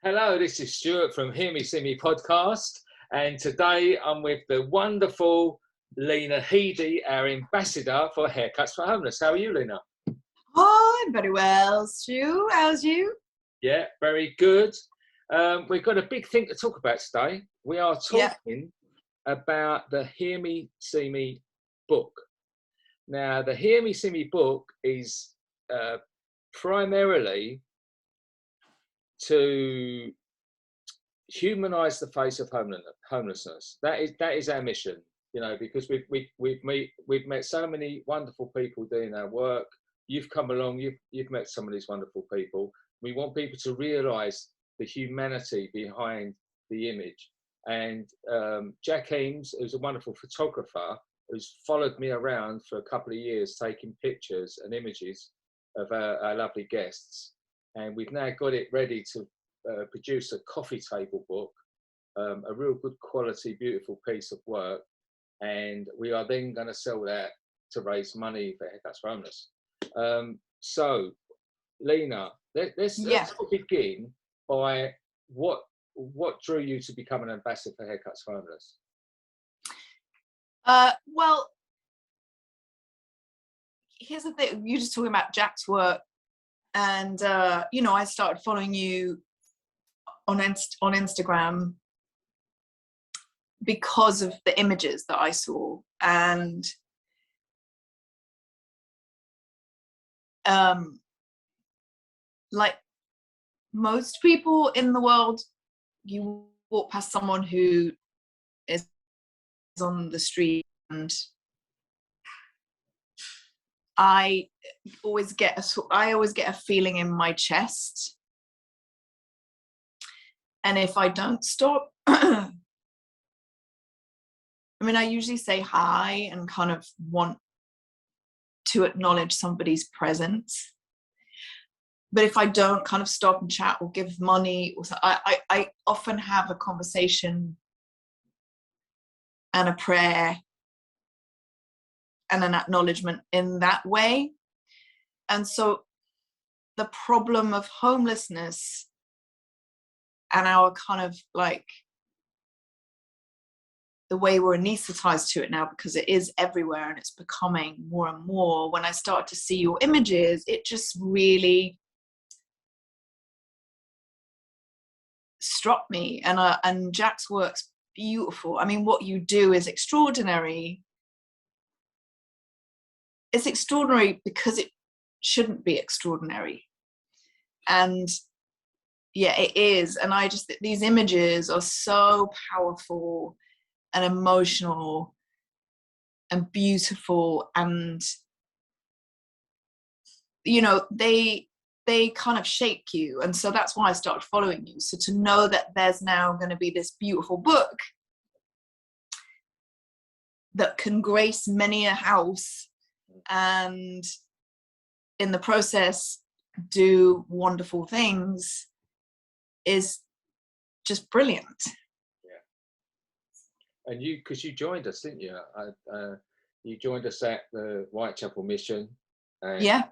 Hello, this is Stewart from Hear Me, See Me podcast, and today I'm with the wonderful Lena Headey, our ambassador for Haircuts4Homeless. How are you, Lena? Oh, I'm very well, Stu. How's you? Yeah, very good. We've got a big thing to talk about today. We are talking about the Hear Me, See Me book. Now, the Hear Me, See Me book is primarily to humanize the face of homelessness. That is our mission, you know, because we've met so many wonderful people doing our work. You've come along, you've met some of these wonderful people. We want people to realize the humanity behind the image. And Jack Eames, who's a wonderful photographer, who's followed me around for a couple of years taking pictures and images of our lovely guests. And we've now got it ready to produce a coffee table book, a real good quality, beautiful piece of work. And we are then going to sell that to raise money for Haircuts4Homeless. So, Lena, let's begin by what drew you to become an ambassador for Haircuts4Homeless? Well, here's the thing. You're just talking about Jack's work. And, you know, I started following you on Instagram because of the images that I saw. And like most people in the world, you walk past someone who is on the street, and I always get a feeling in my chest, and if I don't stop, I mean, I usually say hi and kind of want to acknowledge somebody's presence, but if I don't kind of stop and chat or give money, or I often have a conversation and a prayer and an acknowledgement in that way. And so the problem of homelessness and our kind of like the way we're anesthetized to it now, because it is everywhere and it's becoming more and more, when I start to see your images, it just really struck me. And Jack's work's beautiful. I mean, what you do is extraordinary. It's extraordinary because it shouldn't be extraordinary. And yeah, it is. And I just, these images are so powerful and emotional and beautiful. And, you know, they kind of shake you. And so that's why I started following you. So to know that there's now going to be this beautiful book that can grace many a house and in the process do wonderful things is just brilliant. Yeah. And because you joined us, didn't you? You joined us at the Whitechapel Mission. And yeah.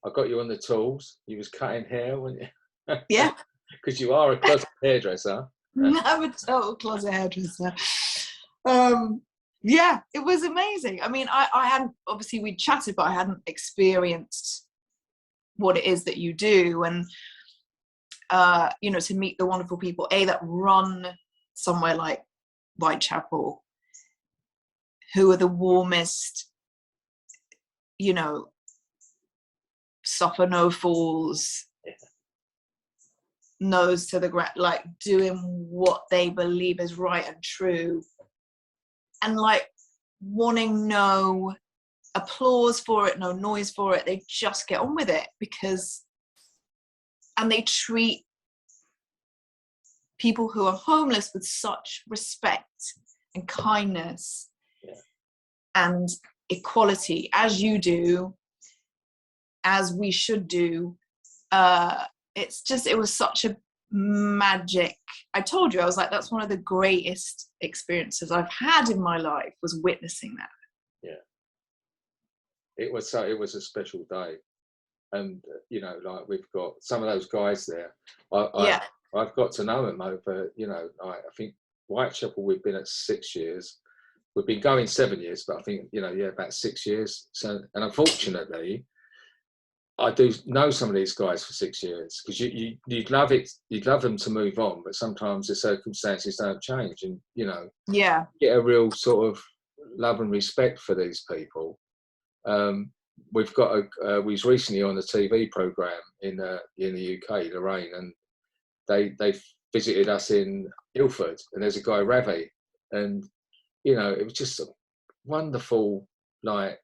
I got you on the tools. You was cutting hair, weren't you? Yeah. Because you are a closet hairdresser. I'm a total closet hairdresser. Yeah, it was amazing. I mean, I hadn't, obviously we'd chatted, but I hadn't experienced what it is that you do. And, you know, to meet the wonderful people, that run somewhere like Whitechapel, who are the warmest, you know, suffer no falls, nose to the ground, like doing what they believe is right and true, and like wanting no applause for it, no noise for it. They just get on with it and they treat people who are homeless with such respect and kindness and equality, as you do, as we should do. It was such a magic. I told you, I was like, that's one of the greatest experiences I've had in my life, was witnessing that. Yeah. It was a special day. And, you know, like we've got some of those guys there. I've got to know them over, you know, I think Whitechapel we've been at 6 years. We've been going 7 years, but I think, you know, yeah, about 6 years. So, and unfortunately, I do know some of these guys for 6 years, because you'd love it, you'd love them to move on, but sometimes the circumstances don't change, and you know, Yeah. get a real sort of love and respect for these people. We've got we was recently on a TV program in the UK, Lorraine, and they visited us in Ilford, and there's a guy Ravi, and you know, it was just a wonderful like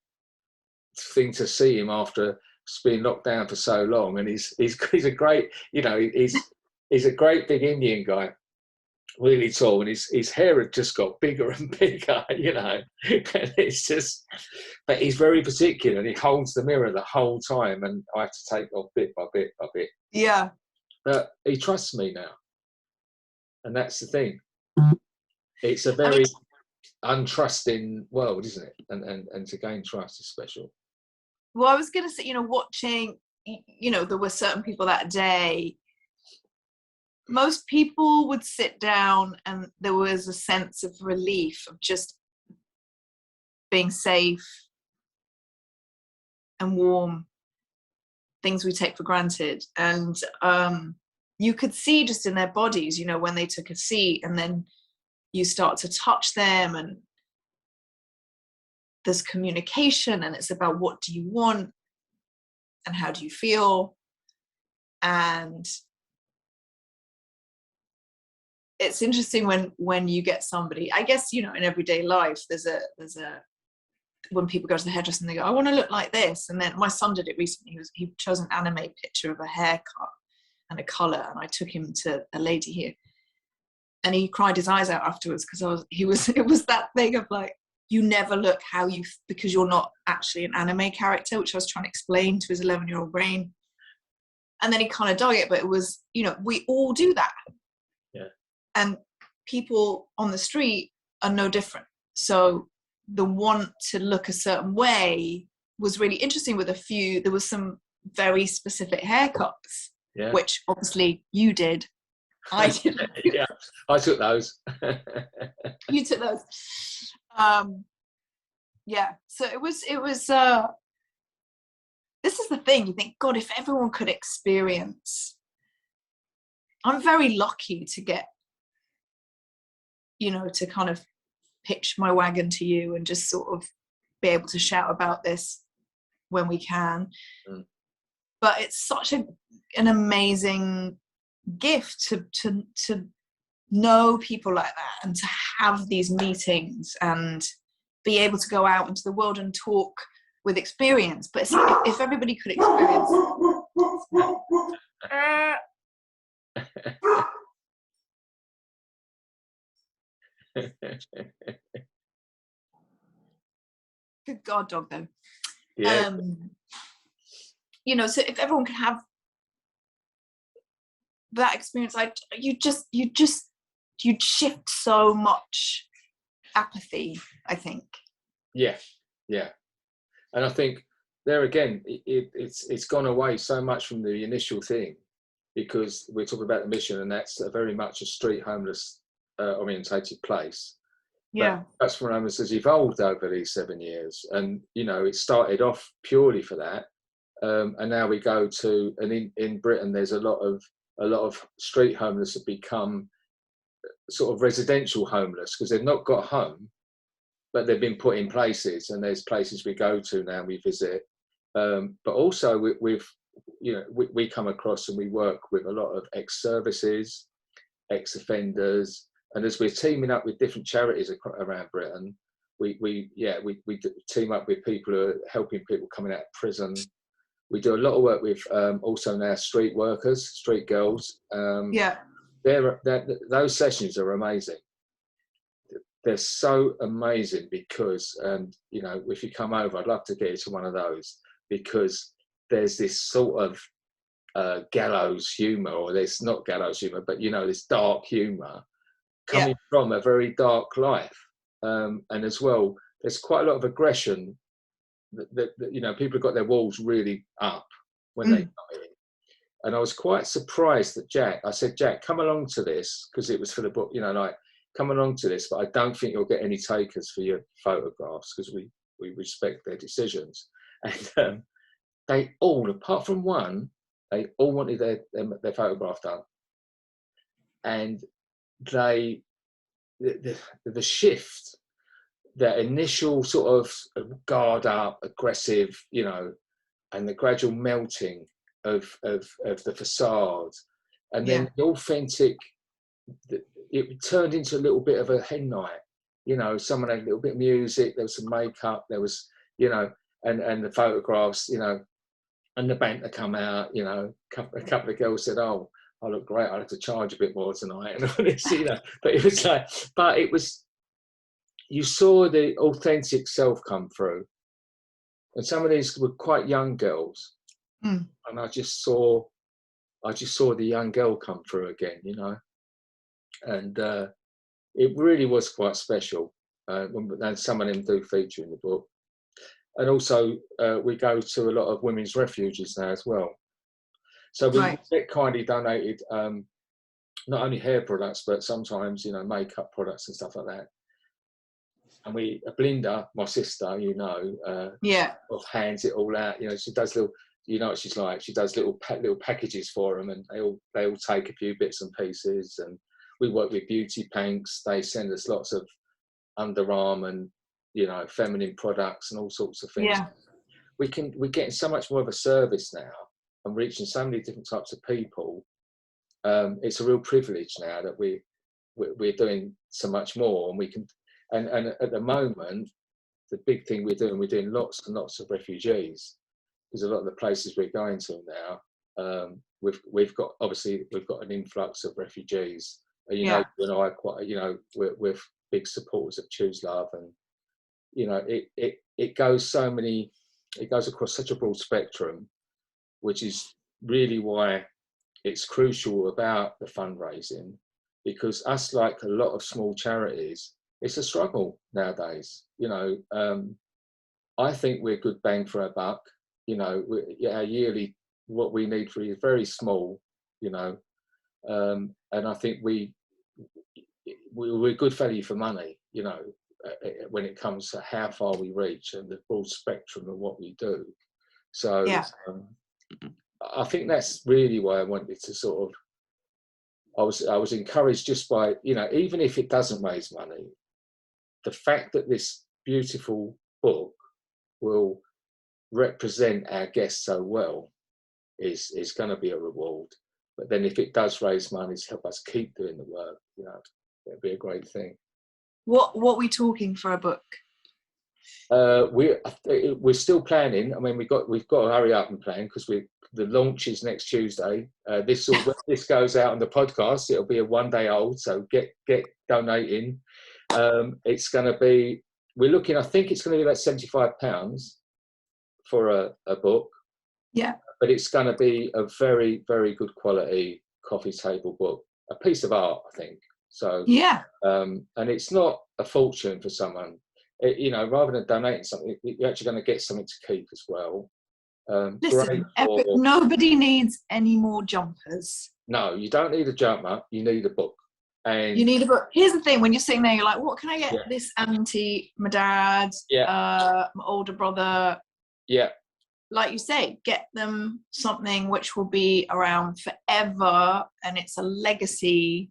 thing to see him after being locked down for so long. And he's a great, you know, he's a great big Indian guy, really tall, and his hair had just got bigger and bigger, you know. And it's just, but he's very particular, and he holds the mirror the whole time, and I have to take off bit by bit by bit. Yeah. But he trusts me now, and that's the thing. It's a very untrusting world, isn't it? And to gain trust is special. Well, I was going to say, you know, watching, you know, there were certain people that day. Most people would sit down and there was a sense of relief of just being safe and warm, things we take for granted. And you could see just in their bodies, you know, when they took a seat, and then you start to touch them, and there's communication, and it's about what do you want and how do you feel. And it's interesting when you get somebody, I guess, you know, in everyday life, there's a when people go to the hairdresser and they go, I want to look like this. And then my son did it recently. He chose an anime picture of a haircut and a color, and I took him to a lady here, and he cried his eyes out afterwards, because it was that thing of like, you never look how you, because you're not actually an anime character, which I was trying to explain to his 11-year-old brain. And then he kind of dug it, but it was, you know, we all do that. Yeah. And people on the street are no different. So the want to look a certain way was really interesting. With there was some very specific haircuts, yeah. Which obviously you did. I didn't. Yeah, I took those. You took those. Yeah, so it was this is the thing, you think, God, if everyone could experience, I'm very lucky to get, you know, to kind of pitch my wagon to you and just sort of be able to shout about this when we can. But it's such an amazing gift to know people like that, and to have these meetings and be able to go out into the world and talk with experience. But if everybody could experience good God, dog though. Yeah. You know, so if everyone could have that experience, you'd shift so much apathy, I think. Yeah. And I think there again, it's gone away so much from the initial thing, because we're talking about the mission, and that's very much a street homeless orientated place. Yeah. But Haircuts4 Homeless has evolved over these 7 years, and you know, it started off purely for that, and now we go to, and in Britain there's a lot of street homeless have become sort of residential homeless, because they've not got a home, but they've been put in places, and there's places we go to now, we visit. But also we've you know, we come across and we work with a lot of ex-services, ex-offenders, and as we're teaming up with different charities around Britain, we team up with people who are helping people coming out of prison. We do a lot of work with also now street workers, street girls. Those sessions are amazing. They're so amazing because, you know, if you come over, I'd love to get you to one of those, because there's this sort of gallows humour, or there's not gallows humour, but, you know, this dark humour coming from a very dark life. And as well, there's quite a lot of aggression that you know, people have got their walls really up when they come in. And I was quite surprised that I said, Jack, come along to this, because it was for the book, you know, like, come along to this, but I don't think you'll get any takers for your photographs, because we respect their decisions. And they all, apart from one, they all wanted their photograph done. And the shift, that initial sort of guard up, aggressive, you know, and the gradual melting of the facade, and then the authentic, it turned into a little bit of a hen night. You know, someone had a little bit of music, there was some makeup, there was, you know, and the photographs, you know, and the banter come out, you know, a couple of girls said, oh, I look great, I have to charge a bit more tonight, and all this, you know. But it was like, but it was, you saw the authentic self come through. And some of these were quite young girls. And I just saw the young girl come through again, you know. And it really was quite special. And some of them do feature in the book. And also, we go to a lot of women's refuges now as well. So we get kindly donated not only hair products, but sometimes, you know, makeup products and stuff like that. And Belinda, my sister, you know, hands it all out. You know, she does little, you know what she's like. She does little packages for them, and they all take a few bits and pieces. And we work with Beauty Panks. They send us lots of underarm and, you know, feminine products and all sorts of things. Yeah. We're getting so much more of a service now and reaching so many different types of people. It's a real privilege now that we're doing so much more, and we can. And at the moment, the big thing we're doing lots and lots of refugees, because a lot of the places we're going to now, we've got an influx of refugees. You know, you and I are quite, you know, we're big supporters of Choose Love, and you know, it goes across such a broad spectrum, which is really why it's crucial about the fundraising, because us, like a lot of small charities, it's a struggle nowadays. You know, I think we're good bang for our buck. You know, our yearly, what we need for is very small, you know, and I think we're good value for money, you know, when it comes to how far we reach and the broad spectrum of what we do. So I think that's really why I wanted to sort of, I was encouraged just by, you know, even if it doesn't raise money, the fact that this beautiful book will represent our guests so well is going to be a reward. But then if it does raise money to help us keep doing the work, you know, it'd be a great thing. What are we talking for a book? We're still planning. I mean, we've got to hurry up and plan, because the launch is next Tuesday. This goes out on the podcast, it'll be a 1 day old. So get donating. It's going to be. We're looking. I think it's going to be about £75 for a book. Yeah. But it's going to be a very, very good quality coffee table book, a piece of art, I think. So yeah. And it's not a fortune for someone. You know, rather than donating something, you're actually going to get something to keep as well. Listen, nobody needs any more jumpers. No, you don't need a jumper. You need a book. And you need a book. Here's the thing: when you're sitting there, you're like, "What can I get this auntie, my dad, my older brother?" Yeah. Like you say, get them something which will be around forever, and it's a legacy,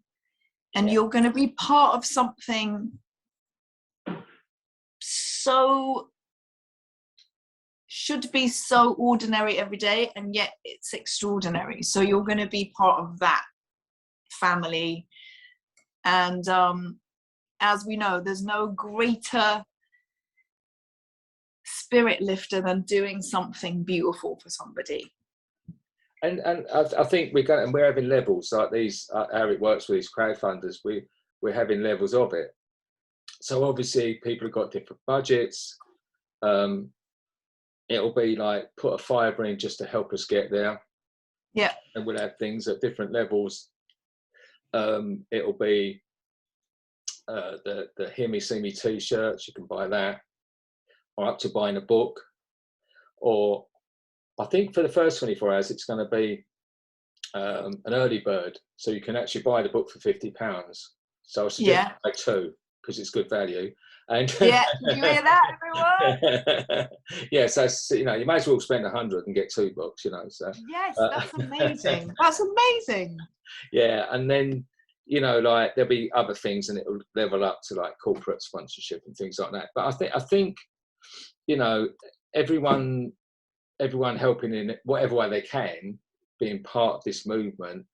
and you're going to be part of something should be so ordinary every day, and yet it's extraordinary. So you're going to be part of that family. And as we know, there's no greater spirit lifter than doing something beautiful for somebody. And I think we're having levels like these. How it works with these crowdfunders, we're having levels of it. So obviously, people have got different budgets. It'll be like put a fiver in just to help us get there. Yeah. And we'll have things at different levels. It'll be the Hear Me See Me t-shirts. You can buy that, or up to buying a book. Or I think for the first 24 hours, it's going to be an early bird, so you can actually buy the book for £50. So I suggest buy two because it's good value. And yeah, did you hear that, everyone? yeah, so you know, you may as well spend 100 and get 2 books, you know. So yes, that's amazing. That's amazing. Yeah, and then, you know, like there'll be other things, and it'll level up to like corporate sponsorship and things like that. But I think, you know, everyone helping in whatever way they can, being part of this movement.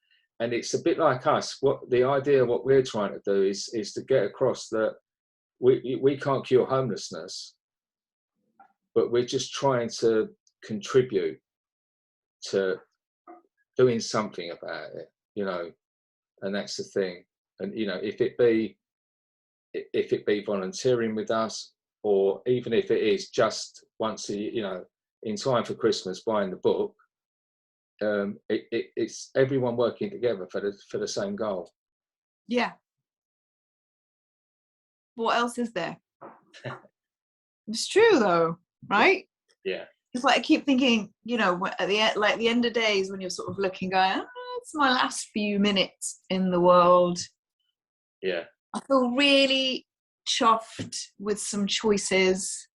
And it's a bit like us. What the idea, what we're trying to do is to get across that we can't cure homelessness, but we're just trying to contribute to doing something about it, you know. And that's the thing. And you know, if it be volunteering with us, or even if it is just once a, you know, in time for Christmas, buying the book, it's everyone working together for the same goal. Yeah. What else is there? It's true though, right? Yeah. It's like I keep thinking, you know, at the end, like the end of days when you're sort of looking, going, oh, it's my last few minutes in the world. Yeah. I feel really chuffed with some choices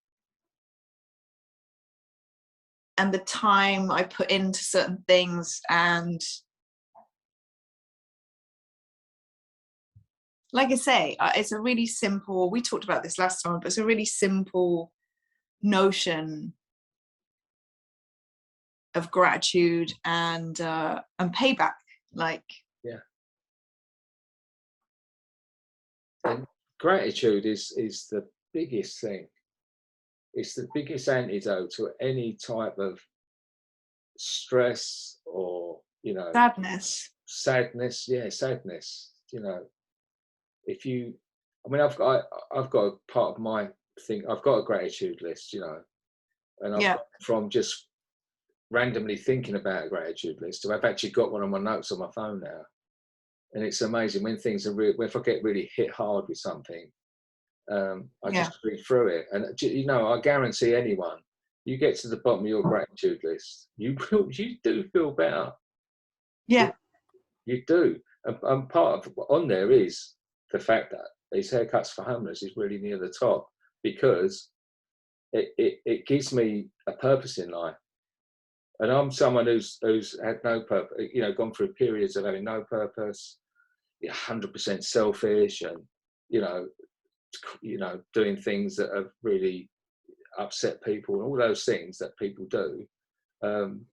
and the time I put into certain things. And like I say, it's a really simple, we talked about this last time, but it's a really simple notion of gratitude and payback. Like, yeah. And gratitude is the biggest thing. It's the biggest antidote to any type of stress or, you know, sadness. Yeah, sadness. You know, if you, I mean, I've got a part of my thing. I've got a gratitude list, you know, and I've got from just randomly thinking about a gratitude list. I've actually got one of my notes on my phone now, and it's amazing when things are if I get really hit hard with something, I just read through it, and you know, I guarantee anyone, you get to the bottom of your gratitude list, you do feel better. Yeah, you do. And part of on there is the fact that these Haircuts for Homeless is really near the top, because it gives me a purpose in life. And I'm someone who's had no purpose, you know, gone through periods of having no purpose, 100% selfish, and you know, doing things that have really upset people, and all those things that people do. And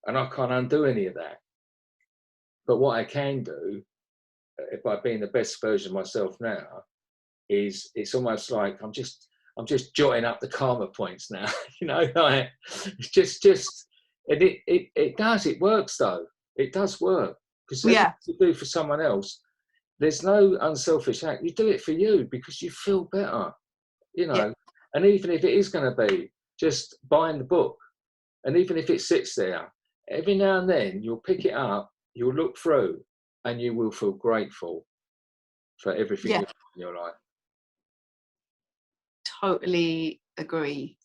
I can't undo any of that. But what I can do, by being the best version of myself now, is it's almost like I'm just jotting up the karma points now. You know, like it's just. And it works though. It does work, because everything you do for someone else, there's no unselfish act. You do it for you because you feel better, you know. And even if it is going to be just buying the book, and even if it sits there, every now and then you'll pick it up, you'll look through, and you will feel grateful for everything you've done in your life. Totally agree.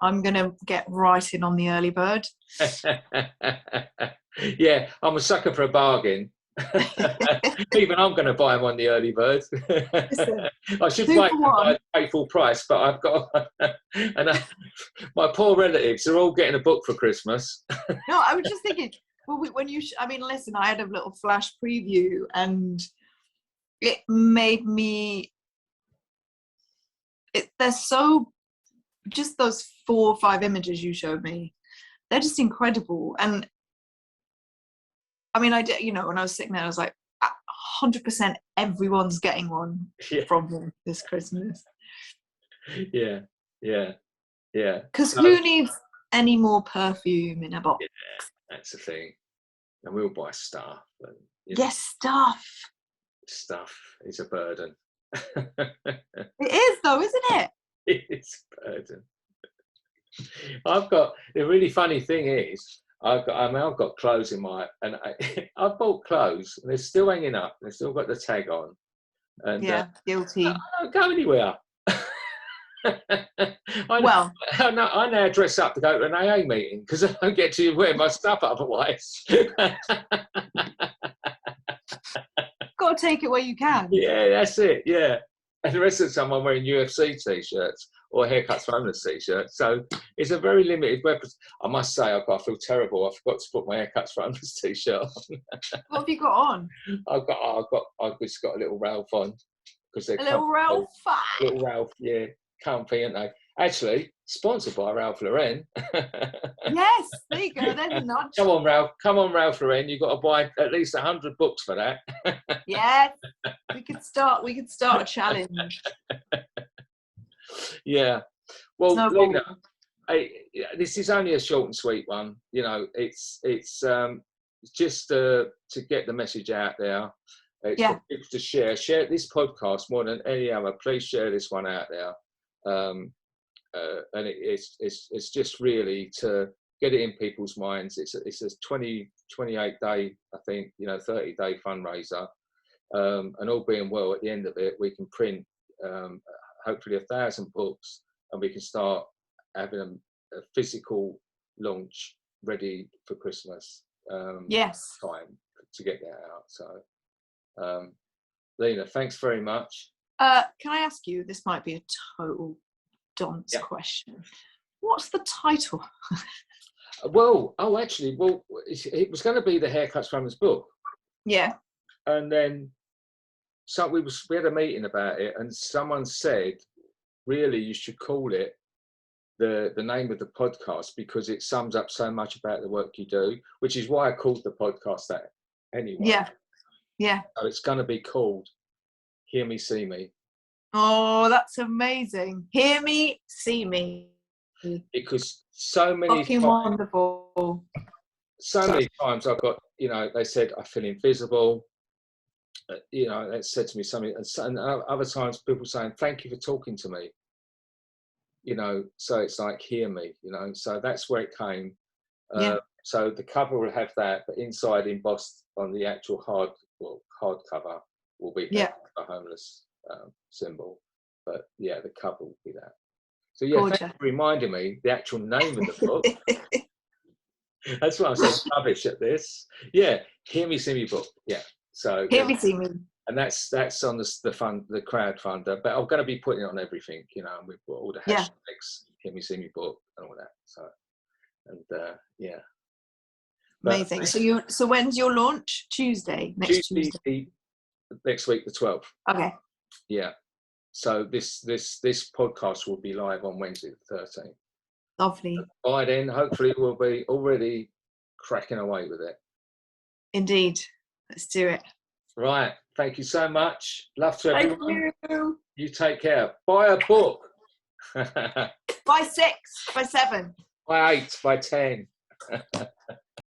I'm going to get right in on the early bird. Yeah, I'm a sucker for a bargain. Even I'm going to buy them on the early bird. I should pay full price, but I've got and my poor relatives are all getting a book for Christmas. No, I was just thinking, well, when you, I mean, listen, I had a little flash preview, and it made me. They're so. Just those 4 or 5 images you showed me, they're just incredible. And I mean, I did, you know, when I was sitting there, I was like, 100% everyone's getting one from them this Christmas. Yeah. Because who needs any more perfume in a box? Yeah, that's the thing. And we'll buy stuff. And, stuff. Stuff is a burden. It is though, isn't it? It's a burden. I've got, the really funny thing is, I've got clothes in my, and I've bought clothes and they're still hanging up. They've still got the tag on. And guilty. I don't go anywhere. Well, I now dress up to go to an AA meeting because I don't get to wear my stuff otherwise. got to take it where you can. Yeah, that's it. Yeah. And the rest of the time I'm wearing UFC t-shirts or Haircuts4Homeless t-shirts. So it's a very limited weapon. I must say, I feel terrible. I forgot to put my Haircuts4Homeless t-shirt on. What have you got on? I've just got a little Ralph on because they're A little Ralph. Little Ralph, yeah, comfy, aren't they? Actually, sponsored by Ralph Lauren. Yes, there you go. There's a nudge. Come on, Ralph Lauren. You've got to buy at least 100 books for that. Yes, we could start a challenge. Yeah. Well, Snowball. Lena, this is only a short and sweet one. You know, it's just to get the message out there. It's for people to share this podcast more than any other. Please share this one out there. And it's just really to get it in people's minds. It's a 28 day, I think, 30-day fundraiser. And all being well, at the end of it, we can print hopefully 1,000 books, and we can start having a physical launch ready for Christmas. Yes. Time to get that out. So, Lena, thanks very much. Can I ask you? This might be a total dunce question. What's the title? Actually, it was going to be the Haircuts4Homeless book. Yeah. And then we had a meeting about it, and someone said, really, you should call it the name of the podcast because it sums up so much about the work you do, which is why I called the podcast that anyway. Yeah. Yeah. So it's going to be called Hear Me, See Me. Oh, that's amazing. Hear me, see me. Because so many fucking wonderful. So many times I've got, they said I feel invisible. It said to me something, and other times people saying thank you for talking to me. So it's like hear me. So that's where it came. So the cover will have that, but inside embossed on the actual hard cover will be a homeless symbol. But yeah, the cover will be that. So yeah, thank you for reminding me the actual name of the book. That's why I'm so rubbish at this. Yeah, Hear Me, See Me book. Yeah. So Hear Me, See Me. And that's on the crowdfunder, but I'm going to be putting it on everything, and we've got all the hashtags, Hear Me, See Me book, and all that. So, and yeah. Amazing. So when's your launch? Tuesday. Next Tuesday. Next week, the 12th. Okay. Yeah. So this podcast will be live on Wednesday, the 13th. Lovely. By then, hopefully, we'll be already cracking away with it. Indeed. Let's do it. Right. Thank you so much. Love to everyone. Thank you. You take care. Buy a book. Buy 6, buy 7. Buy 8, buy 10.